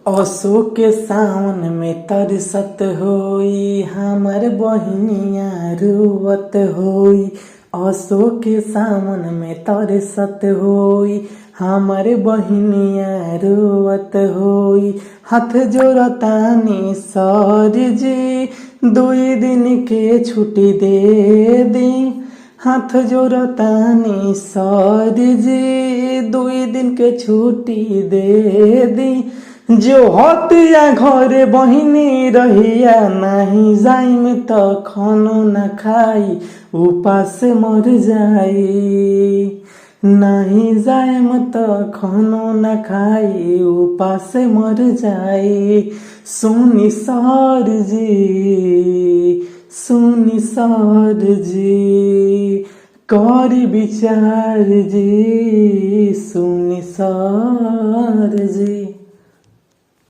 असो के सावन में तरसत होई हमर बहिनिया रुवत होई। असो के सावन में तरसत होई हमर बहिनिया रुवत होई। हाथ जोड़तानी सर जी 2 दिन के छुट्टी दे दी। हाथ जोड़तानी सर जी 2 दिन के छुट्टी दे दी। जो हतिया घरे बहिनी रहिया नहीं जाइम त खानो न खाई उपास मर जाई। नहीं जाइम त खानो न खाई उपास मर जाई। सुनी सर जी, सुनी सर जी, करी विचार जी, सुनी सर जी।